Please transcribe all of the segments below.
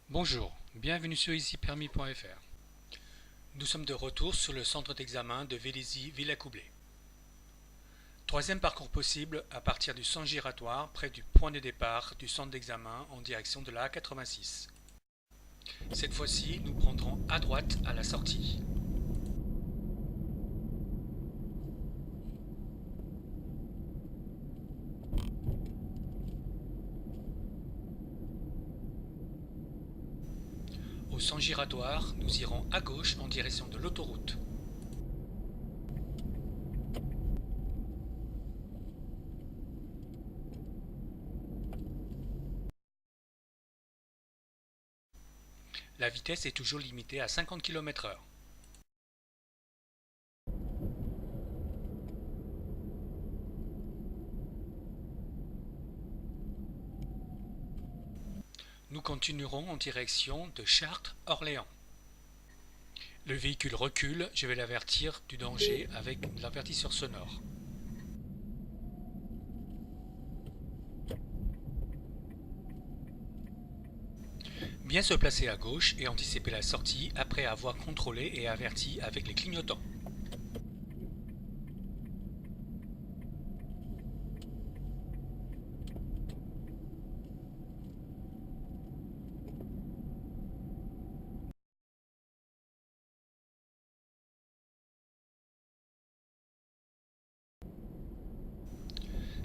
Bonjour, bienvenue sur ici-permis.fr. Nous sommes de retour sur le centre d'examen de Vélizy-Villacoublay. Troisième parcours possible à partir du centre giratoire près du point de départ du centre d'examen en direction de la A86. Cette fois-ci, nous prendrons à droite à la sortie. Au centre giratoire, nous irons à gauche en direction de l'autoroute. La vitesse est toujours limitée à 50 km/h. Nous continuerons en direction de Chartres-Orléans. Le véhicule recule, je vais l'avertir du danger avec l'avertisseur sonore. Bien se placer à gauche et anticiper la sortie après avoir contrôlé et averti avec les clignotants.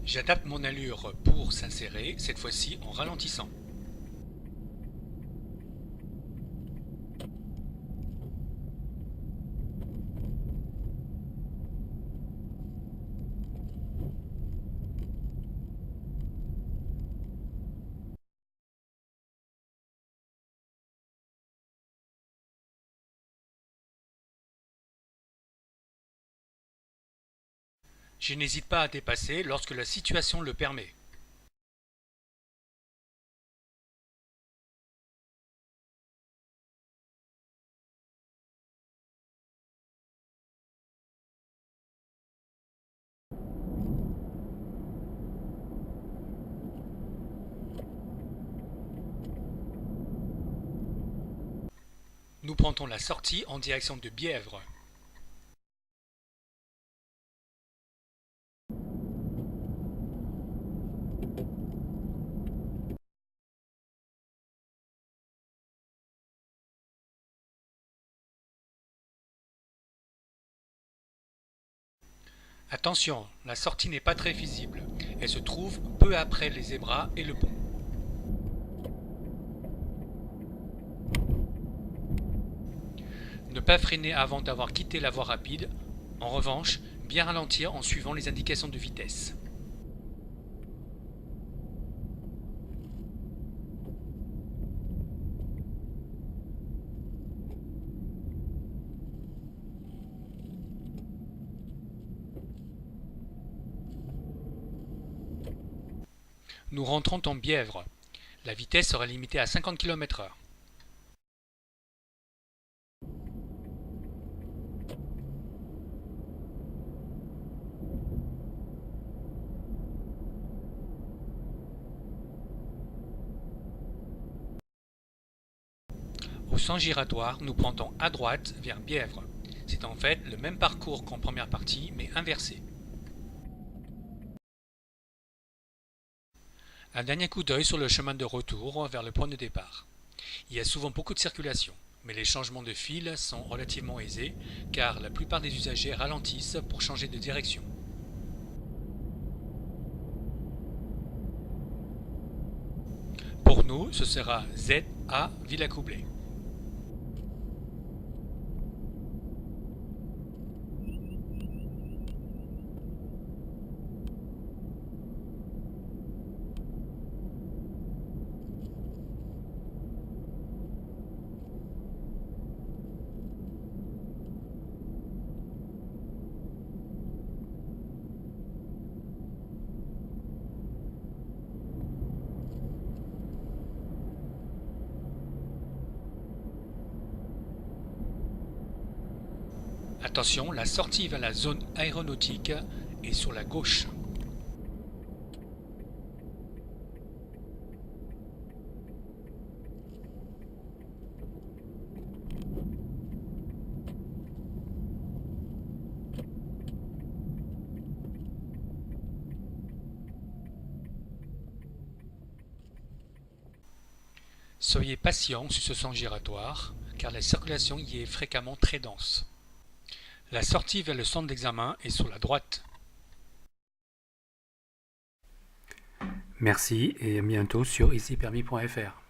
J'adapte mon allure pour s'insérer, cette fois-ci en ralentissant. Je n'hésite pas à dépasser lorsque la situation le permet. Nous prendrons la sortie en direction de Bièvre. Attention, la sortie n'est pas très visible. Elle se trouve peu après les zébras et le pont. Ne pas freiner avant d'avoir quitté la voie rapide. En revanche, bien ralentir en suivant les indications de vitesse. Nous rentrons en Bièvre. La vitesse sera limitée à 50 km/h. Au centre giratoire, nous prendrons à droite vers Bièvre. C'est en fait le même parcours qu'en première partie, mais inversé. Un dernier coup d'œil sur le chemin de retour vers le point de départ. Il y a souvent beaucoup de circulation, mais les changements de fil sont relativement aisés car la plupart des usagers ralentissent pour changer de direction. Pour nous, ce sera ZA Villacoublay. Attention, la sortie vers la zone aéronautique est sur la gauche. Soyez patient sur ce sens giratoire, car la circulation y est fréquemment très dense. La sortie vers le centre d'examen est sur la droite. Merci et à bientôt sur ici-permis.fr.